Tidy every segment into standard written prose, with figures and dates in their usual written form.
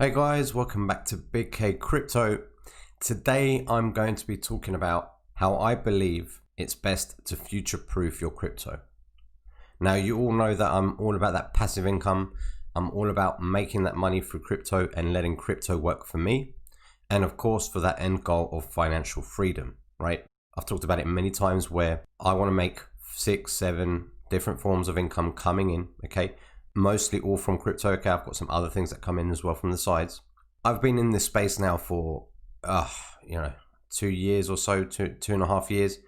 Hey guys, welcome back to BigK Crypto. Today I'm going to be talking about how I believe it's best to future-proof your crypto. Now you all know that I'm all about that passive income. I'm all about making that money through crypto and letting crypto work for me. And of course for that end goal of financial freedom, right? I've talked about it many times where I want to make 6, 7 different forms of income coming in, okay? Mostly all from crypto. Okay, I've got some other things that come in as well from the sides. I've been in this space now for 2 years or so, 2.5 years.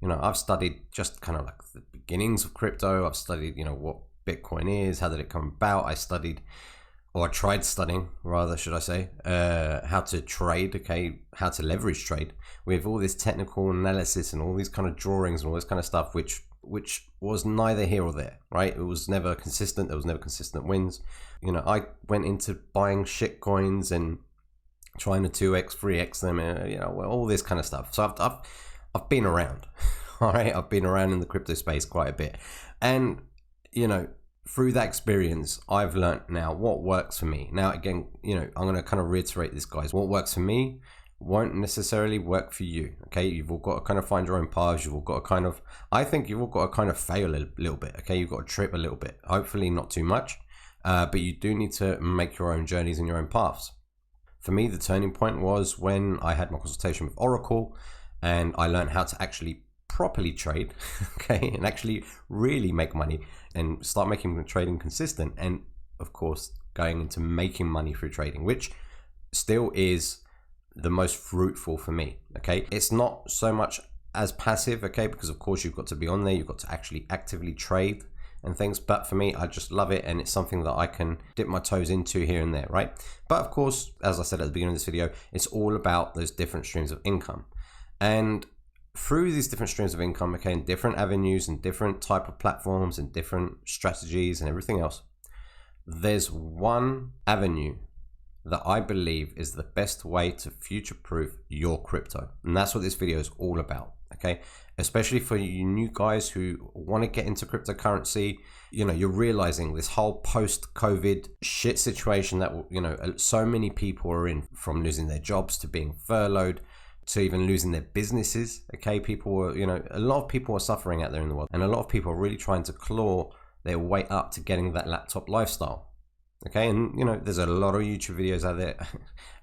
I've studied just kind of like the beginnings of crypto. I've studied what Bitcoin is, how did it come about. I tried studying rather, should I say, how to trade, okay, how to leverage trade with all this technical analysis and all these kind of drawings and all this kind of stuff, which was neither here or there, right? It was never consistent. There was never consistent wins. I went into buying shit coins and trying to 2x, 3x them, all this kind of stuff. So I've been around, all right? I've been around in the crypto space quite a bit. And, through that experience, I've learned now what works for me. Now, again, I'm going to kind of reiterate this, guys. What works for me won't necessarily work for you, okay? You've all got to kind of find your own paths. You've all got to kind of, I think you've all got to kind of fail a little bit, okay? You've got to trip a little bit, hopefully not too much, but you do need to make your own journeys and your own paths. For me, the turning point was when I had my consultation with Oracle and I learned how to actually properly trade, okay, and actually really make money and start making trading consistent, and of course going into making money through trading, which still is the most fruitful for me, okay? It's not so much as passive, okay, because of course you've got to be on there, you've got to actually actively trade and things, but for me, I just love it, and it's something that I can dip my toes into here and there, right? But of course, as I said at the beginning of this video, it's all about those different streams of income. And through these different streams of income, okay, in different avenues and different type of platforms and different strategies and everything else, there's one avenue that I believe is the best way to future-proof your crypto. And that's what this video is all about, okay? Especially for you new guys who want to get into cryptocurrency. You're realizing this whole post-COVID shit situation that, so many people are in, from losing their jobs to being furloughed, to even losing their businesses, okay? People were, a lot of people are suffering out there in the world, and a lot of people are really trying to claw their way up to getting that laptop lifestyle, okay? And, there's a lot of YouTube videos out there,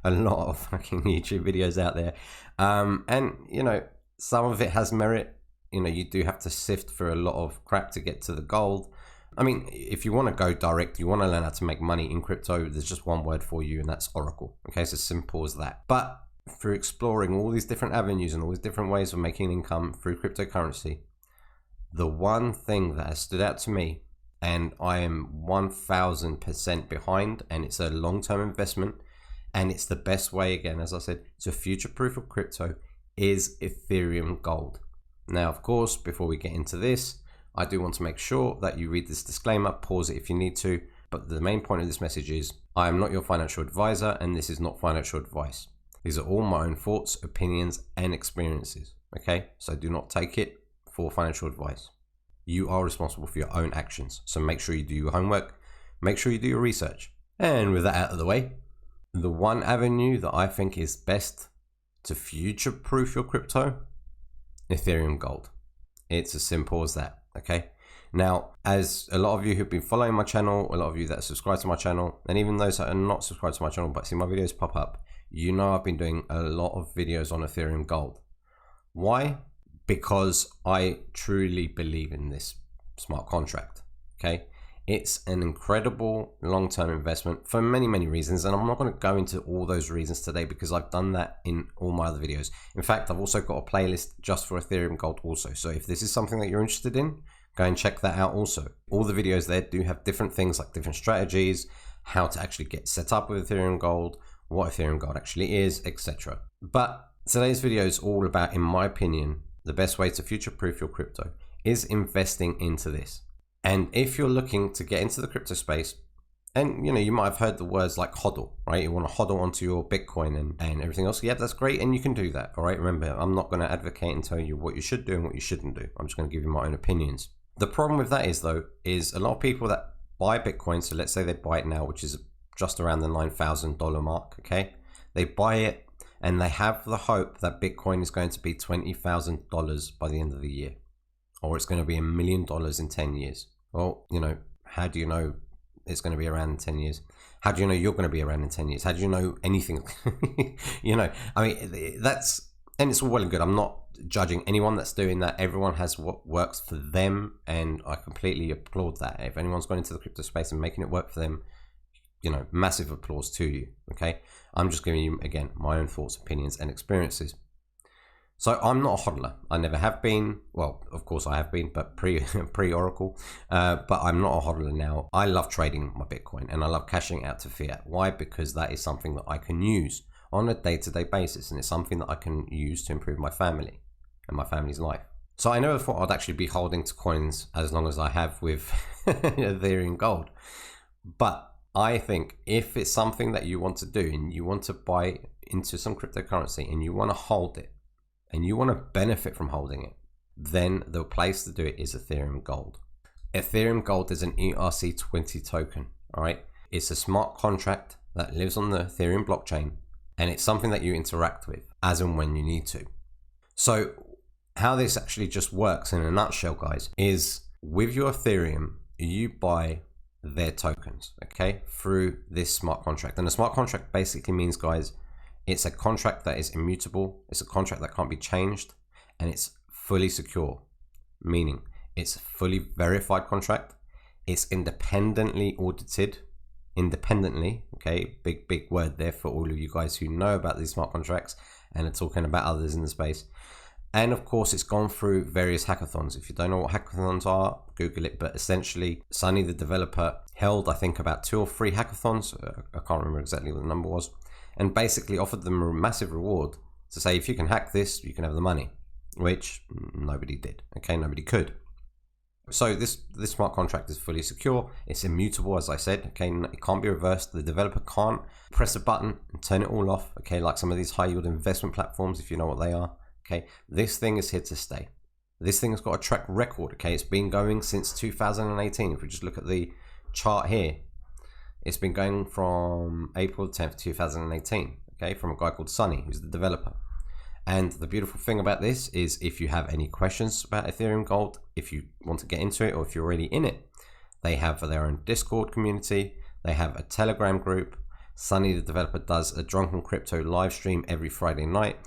a lot of fucking YouTube videos out there. And, some of it has merit. You do have to sift through a lot of crap to get to the gold. I mean, if you want to go direct, you want to learn how to make money in crypto, there's just one word for you, and that's Oracle, okay? It's as simple as that. But through exploring all these different avenues and all these different ways of making income through cryptocurrency, the one thing that has stood out to me, and I am 1000% behind, and it's a long-term investment, and it's the best way, again, as I said, to future-proof of crypto, is Ethereum Gold. Now, of course, before we get into this, I do want to make sure that you read this disclaimer, pause it if you need to, but the main point of this message is, I am not your financial advisor, and this is not financial advice. These are all my own thoughts, opinions, and experiences, okay? So do not take it for financial advice. You are responsible for your own actions. So make sure you do your homework, make sure you do your research. And with that out of the way, the one avenue that I think is best to future-proof your crypto, Ethereum Gold. It's as simple as that, okay? Now, as a lot of you who've been following my channel, a lot of you that are subscribed to my channel, and even those that are not subscribed to my channel but see my videos pop up, I've been doing a lot of videos on Ethereum Gold. Why? Because I truly believe in this smart contract, okay? It's an incredible long-term investment for many, many reasons, and I'm not going to go into all those reasons today because I've done that in all my other videos. In fact, I've also got a playlist just for Ethereum Gold also. So if this is something that you're interested in, go and check that out also. All the videos there do have different things like different strategies, how to actually get set up with Ethereum Gold, what Ethereum Gold actually is, etc. But today's video is all about, in my opinion, the best way to future-proof your crypto is investing into this. And if you're looking to get into the crypto space, and you might have heard the words like hodl, right? You want to hodl onto your Bitcoin and everything else. Yeah, that's great, and you can do that, all right? Remember, I'm not going to advocate and tell you what you should do and what you shouldn't do. I'm just going to give you my own opinions. The problem with that is, though, is a lot of people that buy Bitcoin, so let's say they buy it now, which is just around the $9,000 mark. Okay, they buy it and they have the hope that Bitcoin is going to be $20,000 by the end of the year, or it's going to be $1 million in 10 years. Well, you know, how do you know it's going to be around in 10 years? How do you know you're going to be around in 10 years? How do you know anything? You know, I mean, and it's all well and good. I'm not judging anyone that's doing that. Everyone has what works for them, and I completely applaud that. If anyone's gone into the crypto space and making it work for them, you know, massive applause to you. Okay, I'm just giving you, again, my own thoughts, opinions, and experiences. So I'm not a hodler. I never have been. Well, of course I have been, but pre-Oracle. But I'm not a hodler now. I love trading my Bitcoin and I love cashing out to fiat. Why? Because that is something that I can use on a day-to-day basis, and it's something that I can use to improve my family and my family's life. So I never thought I'd actually be holding to coins as long as I have with Ethereum Gold. But I think if it's something that you want to do and you want to buy into some cryptocurrency and you want to hold it, and you want to benefit from holding it, then the place to do it is Ethereum Gold. Ethereum Gold is an ERC token, all right? It's a smart contract that lives on the Ethereum blockchain, and it's something that you interact with as and when you need to. So how this actually just works in a nutshell, guys, is with your Ethereum, you buy their tokens, okay, through this smart contract. And the smart contract basically means, guys, it's a contract that is immutable. It's a contract that can't be changed, and it's fully secure, meaning it's a fully verified contract. It's independently audited, okay, big word there for all of you guys who know about these smart contracts and are talking about others in the space. And of course, it's gone through various hackathons. If you don't know what hackathons are, Google it. But essentially, Sunny, the developer, held, I think, about 2 or 3 hackathons. I can't remember exactly what the number was. And basically offered them a massive reward to say, if you can hack this, you can have the money, which nobody did. Okay, nobody could. So this smart contract is fully secure. It's immutable, as I said. Okay, it can't be reversed. The developer can't press a button and turn it all off. Okay, like some of these high yield investment platforms, if you know what they are. Okay, this thing is here to stay. This thing has got a track record. Okay, it's been going since 2018. If we just look at the chart here, it's been going from April 10th, 2018, okay, from a guy called Sunny, who's the developer. And the beautiful thing about this is if you have any questions about Ethereum Gold, if you want to get into it, or if you're already in it, they have their own Discord community. They have a Telegram group. Sunny, the developer, does a Drunken Crypto live stream every Friday night.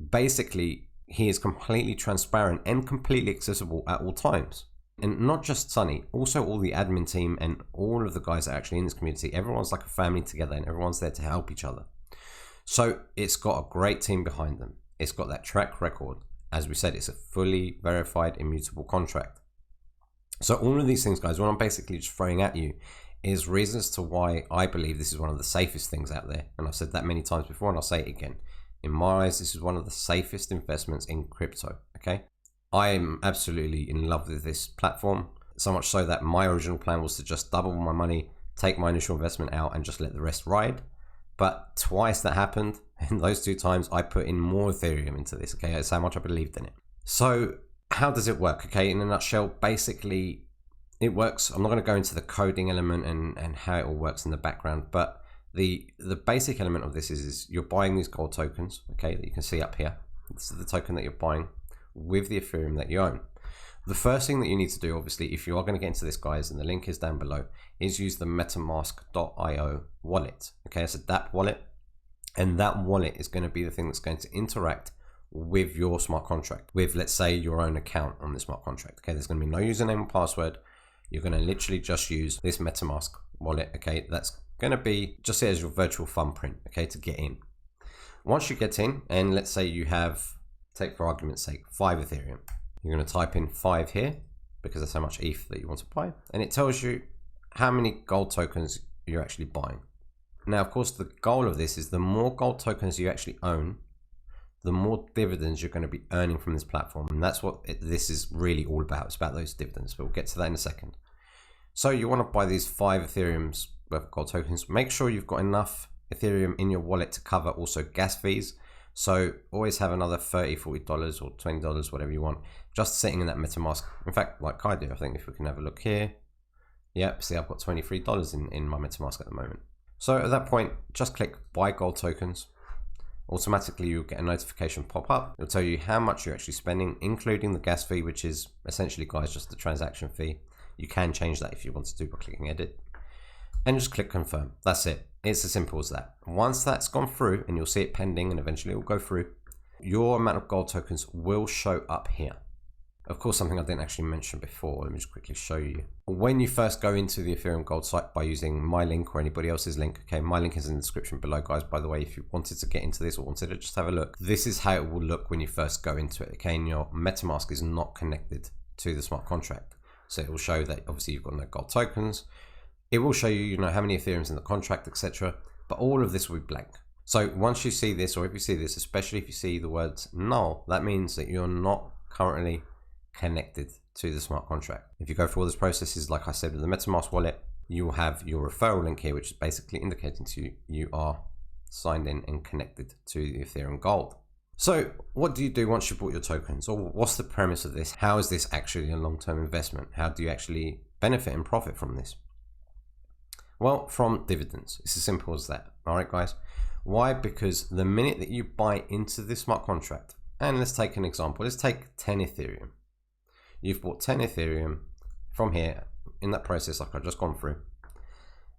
Basically, he is completely transparent and completely accessible at all times. And not just Sunny, also all the admin team and all of the guys that are actually in this community. Everyone's like a family together and everyone's there to help each other. So it's got a great team behind them. It's got that track record. As we said, it's a fully verified, immutable contract. So all of these things, guys, what I'm basically just throwing at you is reasons to why I believe this is one of the safest things out there. And I've said that many times before, and I'll say it again. In my eyes, this is one of the safest investments in crypto, okay? I am absolutely in love with this platform, so much so that my original plan was to just double my money, take my initial investment out and just let the rest ride. But twice that happened, and those 2 times I put in more Ethereum into this, okay? That's how much I believed in it. So how does it work, okay? In a nutshell, basically it works. I'm not going to go into the coding element and how it all works in the background, but the basic element of this is you're buying these gold tokens, okay, that you can see up here. This is the token that you're buying with the Ethereum that you own. The first thing that you need to do, obviously, if you are going to get into this, guys, and the link is down below, is use the metamask.io wallet. Okay, it's a DAPP wallet, and that wallet is going to be the thing that's going to interact with your smart contract, with, let's say, your own account on the smart contract. Okay, there's going to be no username or password. You're going to literally just use this MetaMask wallet. Okay, that's going to be just as your virtual thumbprint, okay, to get in. Once you get in, and let's say you have, take for argument's sake, 5 Ethereum. You're going to type in 5 here because that's how much ETH that you want to buy. And it tells you how many gold tokens you're actually buying. Now, of course, the goal of this is the more gold tokens you actually own, the more dividends you're going to be earning from this platform. And that's what this is really all about. It's about those dividends, but we'll get to that in a second. So you want to buy these 5 Ethereum's worth of gold tokens. Make sure you've got enough Ethereum in your wallet to cover also gas fees. So always have another $30, $40 or $20, whatever you want, just sitting in that MetaMask. In fact, like I do, I think if we can have a look here. Yep, see, I've got $23 in my MetaMask at the moment. So at that point, just click buy gold tokens. Automatically you'll get a notification pop up. It'll tell you how much you're actually spending, including the gas fee, which is essentially, guys, just the transaction fee. You can change that if you want to do by clicking edit, and just click confirm. That's it. It's as simple as that. Once that's gone through, and you'll see it pending and eventually it will go through, your amount of gold tokens will show up here. Of course, something I didn't actually mention before, let me just quickly show you. When you first go into the Ethereum Gold site by using my link or anybody else's link, okay, my link is in the description below, guys, by the way, if you wanted to get into this or wanted to just have a look. This is how it will look when you first go into it, okay, and your MetaMask is not connected to the smart contract. So it will show that obviously you've got no gold tokens. It will show you, you know, how many Ethereum's in the contract, etc. But all of this will be blank. So once you see this, or if you see this, especially if you see the words null, that means that you're not currently connected to the smart contract. If you go through all this processes, like I said, with the MetaMask wallet, you will have your referral link here, which is basically indicating to you you are signed in and connected to the Ethereum Gold. So what do you do once you've bought your tokens? Or what's the premise of this? How is this actually a long-term investment? How do you actually benefit and profit from this? Well, from dividends. It's as simple as that. All right, guys. Why? Because the minute that you buy into the smart contract, and let's take an example. Let's take 10 Ethereum. You've bought 10 Ethereum from here in that process like I've just gone through.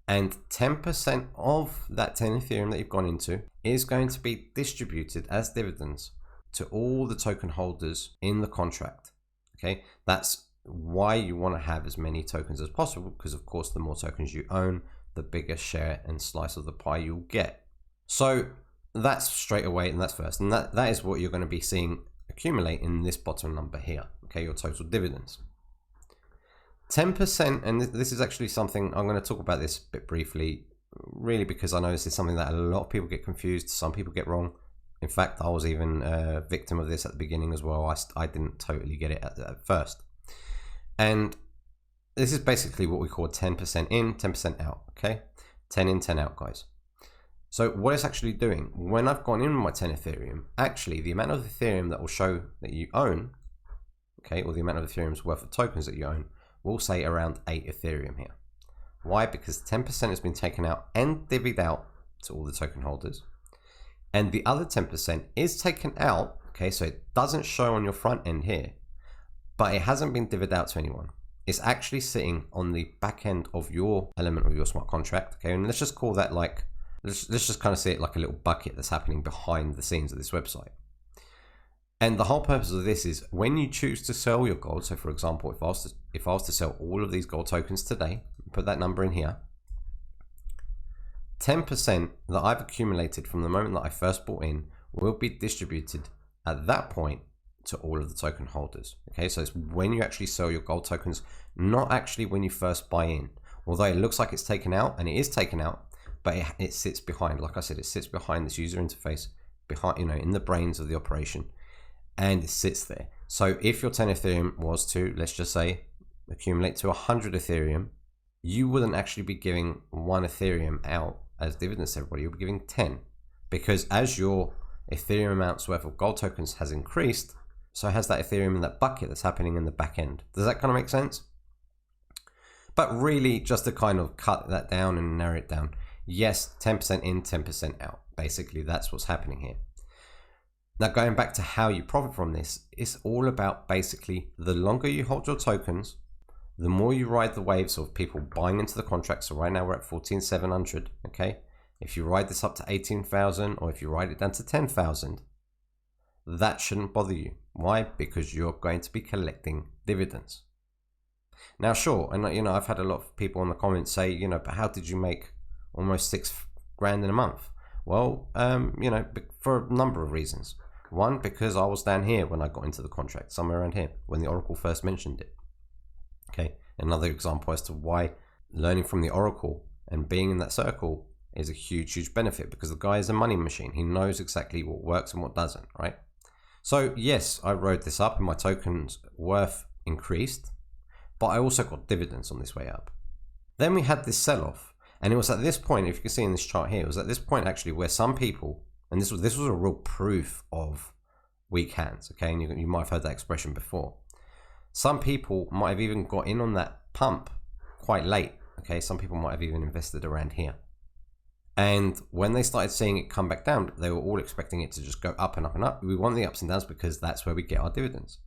And 10% of that 10 Ethereum that you've gone into is going to be distributed as dividends to all the token holders in the contract. Okay, that's why you want to have as many tokens as possible, because of course the more tokens you own, the bigger share and slice of the pie you'll get. So that's straight away, and that's first, and that is what you're going to be seeing accumulate in this bottom number here. Okay, your total dividends. 10%, and this is actually something I'm going to talk about this a bit briefly, really, because I know this is something that a lot of people get confused, some people get wrong. In fact, I was even a victim of this at the beginning as well. I didn't totally get it at first. And this is basically what we call 10% in, 10% out, okay? 10 in, 10 out, guys. So what it's actually doing, when I've gone in with my 10 Ethereum, actually the amount of Ethereum that will show that you own, okay, or the amount of Ethereum's worth of tokens that you own, will say around 8 Ethereum here. Why? Because 10% has been taken out and divvied out to all the token holders. And the other 10% is taken out, okay, so it doesn't show on your front end here, but it hasn't been divvied out to anyone. It's actually sitting on the back end of your element of your smart contract, okay, and let's just call that like, let's just kind of see it like a little bucket that's happening behind the scenes of this website. And the whole purpose of this is when you choose to sell your gold. So for example, if I was to sell all of these gold tokens today, put that number in here, 10% that I've accumulated from the moment that I first bought in will be distributed at that point to all of the token holders. Okay, so it's when you actually sell your gold tokens, not actually when you first buy in. Although it looks like it's taken out, and it is taken out, but it sits behind, like I said, it sits behind this user interface, behind, you know, in the brains of the operation, and it sits there. So if your 10 Ethereum was to, let's just say, accumulate to 100 Ethereum, you wouldn't actually be giving 1 Ethereum out as dividends to everybody. You'll be giving 10, because as your Ethereum amount's worth of gold tokens has increased, so has that Ethereum in that bucket that's happening in the back end. Does that kind of make sense? But really, just to kind of cut that down and narrow it down, yes, 10% in, 10% out. Basically, that's what's happening here. Now, going back to how you profit from this, it's all about basically the longer you hold your tokens, the more you ride the waves of people buying into the contract. So right now we're at 14,700, okay? If you ride this up to 18,000, or if you ride it down to 10,000, that shouldn't bother you. Why? Because you're going to be collecting dividends. Now, sure, and you know, I've had a lot of people in the comments say, you know, but how did you make almost $6 grand in a month? Well, you know, for a number of reasons. One, because I was down here when I got into the contract, somewhere around here, when the Oracle first mentioned it. Okay, another example as to why learning from the Oracle and being in that circle is a huge, huge benefit, because the guy is a money machine. He knows exactly what works and what doesn't, right? So yes, I rode this up and my tokens worth increased, but I also got dividends on this way up. Then we had this sell-off, and it was at this point, if you can see in this chart here, it was at this point actually where some people, and this was a real proof of weak hands, okay, and you might have heard that expression before. Some people might have even got in on that pump quite late, okay, some people might have even invested around here. And when they started seeing it come back down, they were all expecting it to just go up and up and up. We want the ups and downs because that's where we get our dividends.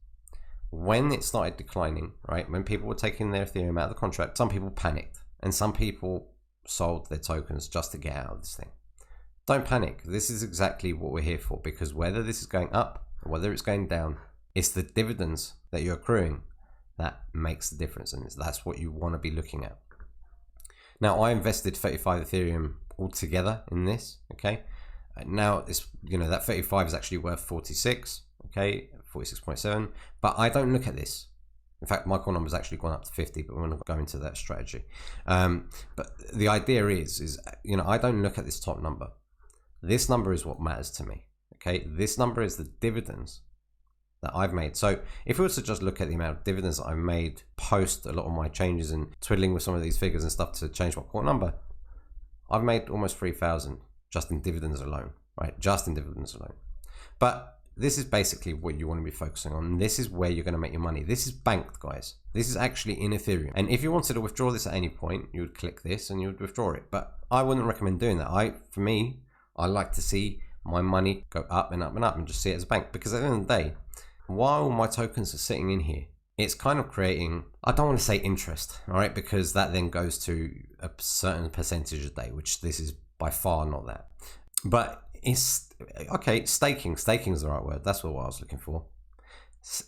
When it started declining, right, when people were taking their Ethereum out of the contract, some people panicked and some people sold their tokens just to get out of this thing. Don't panic. This is exactly what we're here for, because whether this is going up or whether it's going down, it's the dividends that you're accruing that makes the difference, and that's what you want to be looking at. Now, I invested 35 Ethereum altogether in this, okay? Now, it's, you know, that 35 is actually worth 46, okay? 46.7, but I don't look at this. In fact, my core number's actually gone up to 50, but we're not going into that strategy. But the idea is, you know, I don't look at this top number. This number is what matters to me, okay? This number is the dividends that I've made. So if we were to just look at the amount of dividends that I've made post a lot of my changes and twiddling with some of these figures and stuff to change my core number, I've made almost 3,000 just in dividends alone, right? Just in dividends alone. But this is basically what you want to be focusing on. This is where you're going to make your money. This is banked, guys. This is actually in Ethereum. And if you wanted to withdraw this at any point, you would click this and you would withdraw it. But I wouldn't recommend doing that. For me, I like to see my money go up and up and up and just see it as a bank. Because at the end of the day, while my tokens are sitting in here, it's kind of creating, I don't want to say interest, all right? Because that then goes to a certain percentage a day, which this is by far not that. But it's okay. Staking is the right word. That's what I was looking for.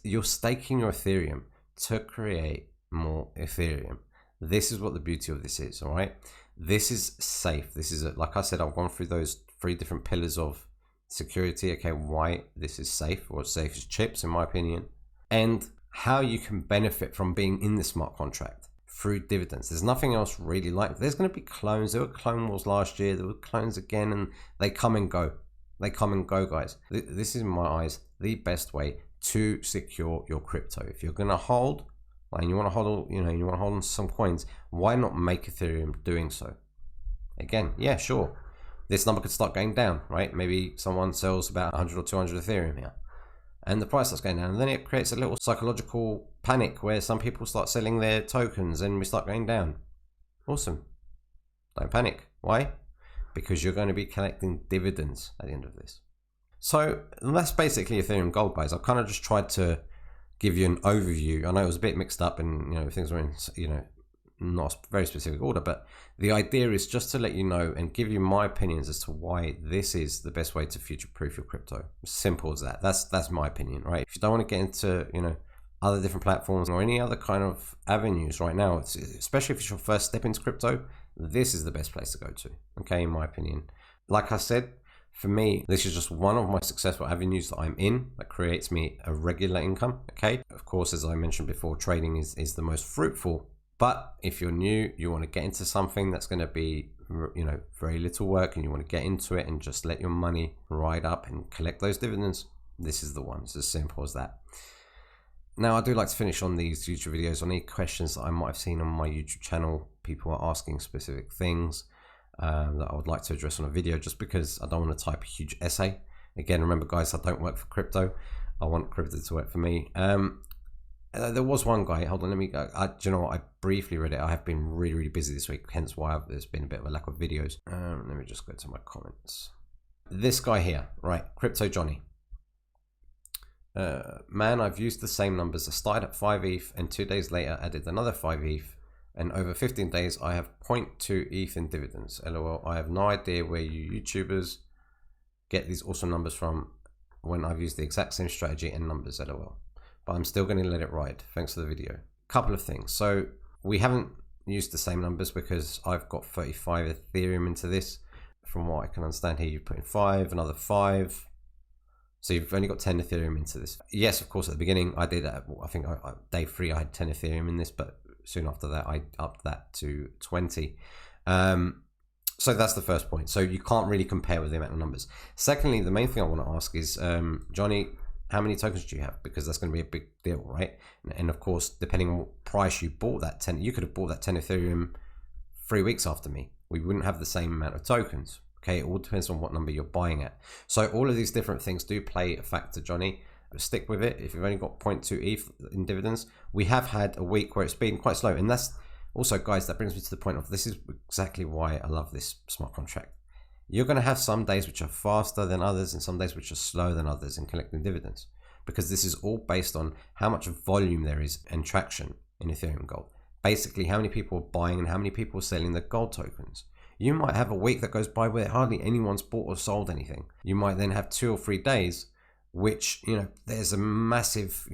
You're staking your Ethereum to create more Ethereum. This is what the beauty of this is. All right. This is safe. This is like I said, I've gone through those 3 different pillars of security. Okay, why this is safe, or safe as chips, in my opinion, and how you can benefit from being in the smart contract through dividends. There's nothing else really like it. There's going to be clones. There were clone wars last year. There were clones again, and they come and go. They come and go, guys. This is, in my eyes, the best way to secure your crypto. If you're going to hold, and you want to hold, you want to hold on to some coins, why not make Ethereum doing so? Again, yeah, sure. This number could start going down, right? Maybe someone sells about 100 or 200 Ethereum here, and the price starts going down, and then it creates a little psychological panic where some people start selling their tokens and we start going down. Awesome. Don't panic. Why? Because you're going to be collecting dividends at the end of this. So that's basically Ethereum Gold, guys. I've kind of just tried to give you an overview. I know it was a bit mixed up and, things were in, not a very specific order, but the idea is just to let you know and give you my opinions as to why this is the best way to future-proof your crypto. Simple as that. That's my opinion, right? If you don't want to get into, other different platforms or any other kind of avenues right now, especially if it's your first step into crypto, this is the best place to go to, okay, in my opinion. Like I said, for me, this is just one of my successful avenues that I'm in that creates me a regular income, okay? Of course, as I mentioned before, trading is the most fruitful. But if you're new, you want to get into something that's going to be, very little work, and you want to get into it and just let your money ride up and collect those dividends, this is the one. It's as simple as that. Now, I do like to finish on these YouTube videos on any questions that I might have seen on my YouTube channel. People are asking specific things that I would like to address on a video, just because I don't want to type a huge essay. Again, remember, guys, I don't work for crypto. I want crypto to work for me. There was one guy, hold on, let me go. Do you know what? I briefly read it. I have been really, really busy this week, hence why there's been a bit of a lack of videos. Let me just go to my comments. This guy here, right, Crypto Johnny. Man, I've used the same numbers. I started at 5 ETH and 2 days later added another 5 ETH. And over 15 days, I have 0.2 ETH in dividends. LOL, I have no idea where you YouTubers get these awesome numbers from when I've used the exact same strategy and numbers, LOL. But I'm still going to let it ride. Thanks for the video. Couple of things. So we haven't used the same numbers because I've got 35 Ethereum into this. From what I can understand here, you've put in 5, another 5. So you've only got 10 Ethereum into this. Yes, of course, at the beginning, I did that. I think day 3, I had 10 Ethereum in this, but soon after that, I upped that to 20. So that's the first point. So you can't really compare with the amount of numbers. Secondly, the main thing I want to ask is, Johnny, how many tokens do you have? Because that's going to be a big deal, right? And of course, depending on what price you bought that 10, you could have bought that 10 Ethereum 3 weeks after me. We wouldn't have the same amount of tokens. Okay, it all depends on what number you're buying at. So all of these different things do play a factor, Johnny. Stick with it. If you've only got 0.2 ETH in dividends, we have had a week where it's been quite slow. And that's also, guys, that brings me to the point of this is exactly why I love this smart contract. you're going to have some days which are faster than others and some days which are slower than others in collecting dividends, because this is all based on how much volume there is and traction in Ethereum Gold. Basically, how many people are buying and how many people are selling the gold tokens. You might have a week that goes by where hardly anyone's bought or sold anything. You might then have 2 or 3 days which, there's a massive,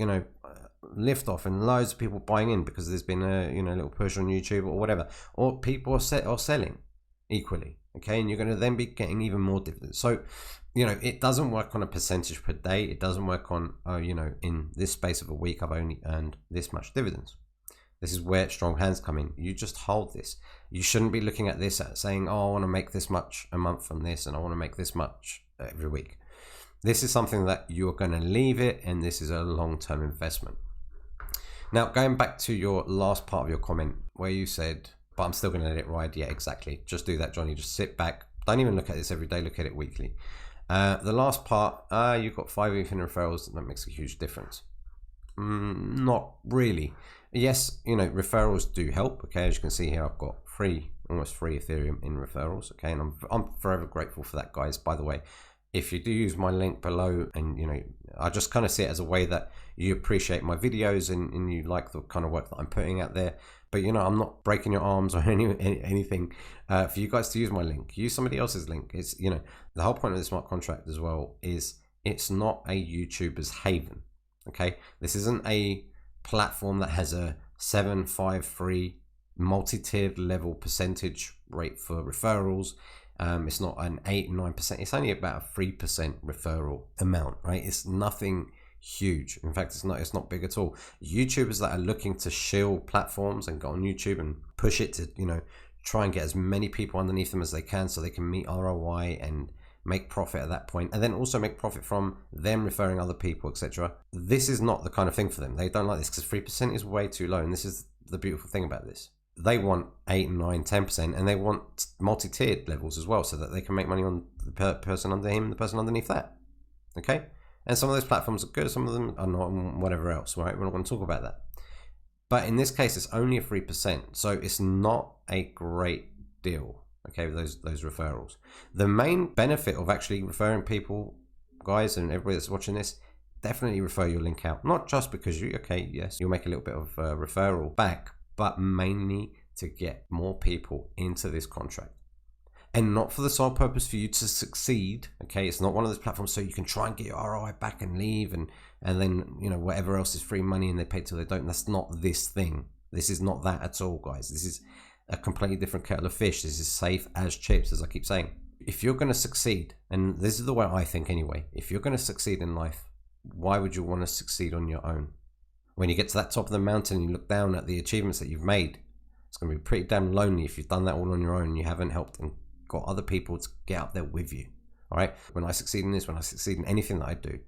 lift off and loads of people buying in because there's been a, little push on YouTube or whatever, or people are selling equally. Okay, and you're going to then be getting even more dividends. So, it doesn't work on a percentage per day. It doesn't work on, in this space of a week, I've only earned this much dividends. This is where strong hands come in. You just hold this. You shouldn't be looking at this at saying, oh, I want to make this much a month from this, and I want to make this much every week. This is something that you're going to leave it, and this is a long-term investment. Now, going back to your last part of your comment where you said, but I'm still going to let it ride. Yeah, exactly. Just do that, Johnny. Just sit back. Don't even look at this every day. Look at it weekly. The last part, you've got 5 ETH in referrals, and that makes a huge difference. Not really. Yes, referrals do help. Okay, as you can see here, I've got almost free Ethereum in referrals. Okay, and I'm forever grateful for that, guys. By the way, if you do use my link below, and I just kind of see it as a way that you appreciate my videos and you like the kind of work that I'm putting out there. But I'm not breaking your arms or anything for you guys to use my link. Use somebody else's link. It's the whole point of the smart contract as well is it's not a YouTuber's haven. Okay, this isn't a platform that has a 753 multi-tiered level percentage rate for referrals. It's not an 8-9%. It's only about a 3% referral amount, right? It's nothing huge. In fact, it's not big at all. YouTubers that are looking to shill platforms and go on YouTube and push it to try and get as many people underneath them as they can so they can meet ROI and make profit at that point, and then also make profit from them referring other people, etc. This is not the kind of thing for them. They don't like this because 3% is way too low, and this is the beautiful thing about this. They want 8, 9, 10%, and they want multi-tiered levels as well so that they can make money on the person under him and the person underneath that. Okay, and some of those platforms are good, some of them are not, and whatever else, right? We're not going to talk about that. But in this case, it's only a 3%, so it's not a great deal. Okay, with those referrals. The main benefit of actually referring people, guys, and everybody that's watching this, definitely refer your link out. Not just because yes, you'll make a little bit of referral back, but mainly to get more people into this contract. And not for the sole purpose for you to succeed. Okay, it's not one of those platforms so you can try and get your ROI back and leave and then whatever else is free money and they pay till they don't. That's not this thing. This is not that at all, guys. This is a completely different kettle of fish. This is safe as chips, as I keep saying. If you're going to succeed, and this is the way I think anyway, if you're going to succeed in life, why would you want to succeed on your own? When you get to that top of the mountain and you look down at the achievements that you've made, it's going to be pretty damn lonely if you've done that all on your own and you haven't helped and got other people to get up there with you. All right. When I succeed in this, when I succeed in anything that I do,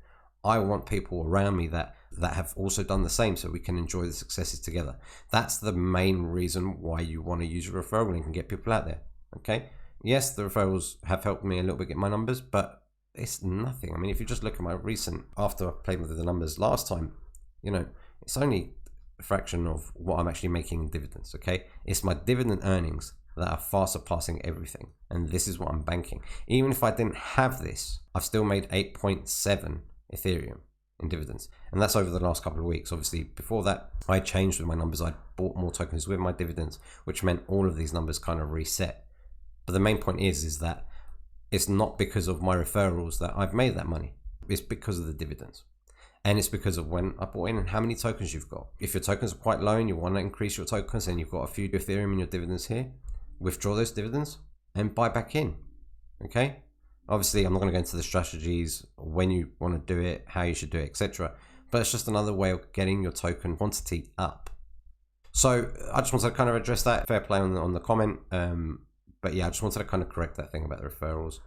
I want people around me that have also done the same so we can enjoy the successes together. That's the main reason why you want to use a referral link and get people out there. Okay. Yes, the referrals have helped me a little bit get my numbers, but it's nothing. I mean, if you just look at my recent, after I played with the numbers last time, it's only a fraction of what I'm actually making in dividends. Okay. It's my dividend earnings that are far surpassing everything. And this is what I'm banking. Even if I didn't have this, I've still made 8.7 Ethereum in dividends. And that's over the last couple of weeks. Obviously, before that, I changed with my numbers. I bought more tokens with my dividends, which meant all of these numbers kind of reset. But the main point is that it's not because of my referrals that I've made that money. It's because of the dividends. And it's because of when I bought in and how many tokens you've got. If your tokens are quite low and you want to increase your tokens and you've got a few Ethereum in your dividends here, withdraw those dividends and buy back in. Okay. Obviously, I'm not going to go into the strategies, when you want to do it, how you should do it, etc. But it's just another way of getting your token quantity up. So I just wanted to kind of address that. Fair play on the comment. But yeah, I just wanted to kind of correct that thing about the referrals.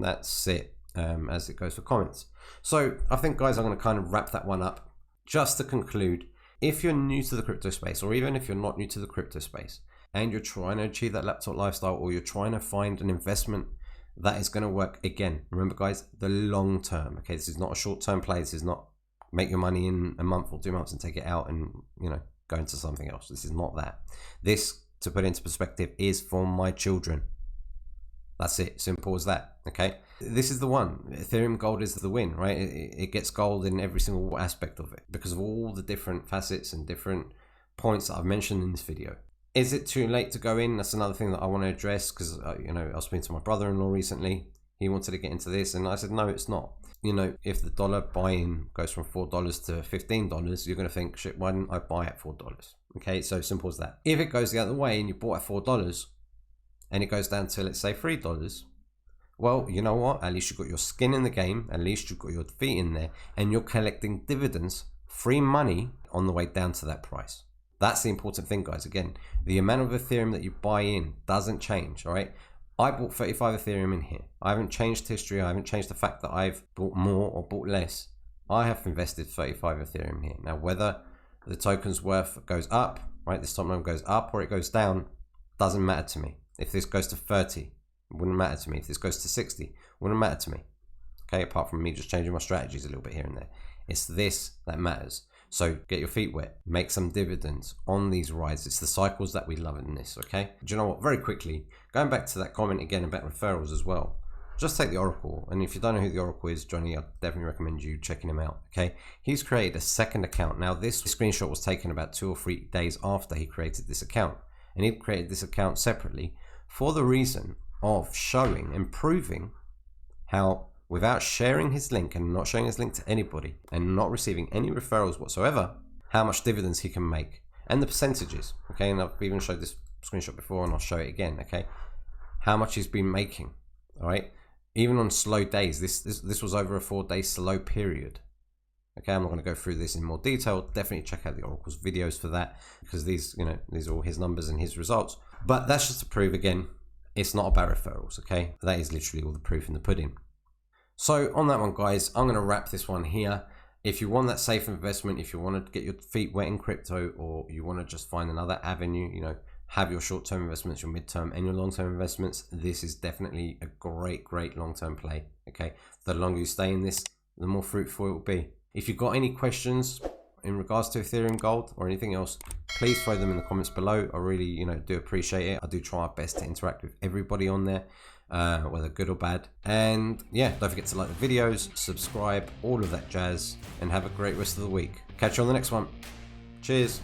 That's it, as it goes for comments. So I think, guys, I'm going to kind of wrap that one up. Just to conclude, if you're new to the crypto space, or even if you're not new to the crypto space, and you're trying to achieve that laptop lifestyle, or you're trying to find an investment that is going to work, again, remember, guys, the long term. Okay, this is not a short term play. This is not make your money in a month or 2 months and take it out and go into something else. This is not that. This, to put into perspective, is for my children. That's it. Simple as that. Okay. This is the one. Ethereum Gold is the win, right? It gets gold in every single aspect of it because of all the different facets and different points that I've mentioned in this video. Is it too late to go in? That's another thing that I want to address because, you know, I was speaking to my brother-in-law recently. He wanted to get into this and I said, no, it's not. You know, if the dollar buy-in goes from $4 to $15, you're going to think, shit, why didn't I buy at $4? Okay, so simple as that. If it goes the other way and you bought at $4 and it goes down to, let's say, $3, well, you know what? At least you've got your skin in the game. At least you've got your feet in there and you're collecting dividends, free money on the way down to that price. That's the important thing, guys. Again, the amount of Ethereum that you buy in doesn't change, all right? I bought 35 Ethereum in here. I haven't changed history. I haven't changed the fact that I've bought more or bought less. I have invested 35 Ethereum here. Now, whether the token's worth goes up, right? This time goes up or it goes down, doesn't matter to me. If this goes to 30, it wouldn't matter to me. If this goes to 60, wouldn't matter to me. Okay, apart from me just changing my strategies a little bit here and there. It's this that matters. So get your feet wet, make some dividends on these rides. It's the cycles that we love in this, okay? Do you know what? Very quickly, going back to that comment again about referrals as well. Just take the Oracle. And if you don't know who the Oracle is, Johnny, I definitely recommend you checking him out, okay? He's created a second account. Now, this screenshot was taken about 2 or 3 days after he created this account. And he created this account separately for the reason of showing and proving how, without sharing his link and not showing his link to anybody and not receiving any referrals whatsoever, how much dividends he can make and the percentages. Okay, and I've even showed this screenshot before and I'll show it again. Okay, how much he's been making. All right, even on slow days. This was over a 4-day slow period. Okay, I'm not going to go through this in more detail. Definitely check out the Oracle's videos for that because these are all his numbers and his results. But that's just to prove again, it's not about referrals. Okay, that is literally all the proof in the pudding. So on that one, guys, I'm going to wrap this one here. If you want that safe investment, if you want to get your feet wet in crypto, or you want to just find another avenue, you know, have your short-term investments, your mid-term and your long-term investments, this is definitely a great long-term play. Okay, the longer you stay in this, the more fruitful it will be. If you've got any questions in regards to Ethereum Gold or anything else, please throw them in the comments below. I really, do appreciate it. I do try my best to interact with everybody on there. Whether good or bad. And yeah, don't forget to like the videos, subscribe, all of that jazz, and have a great rest of the week. Catch you on the next one. Cheers.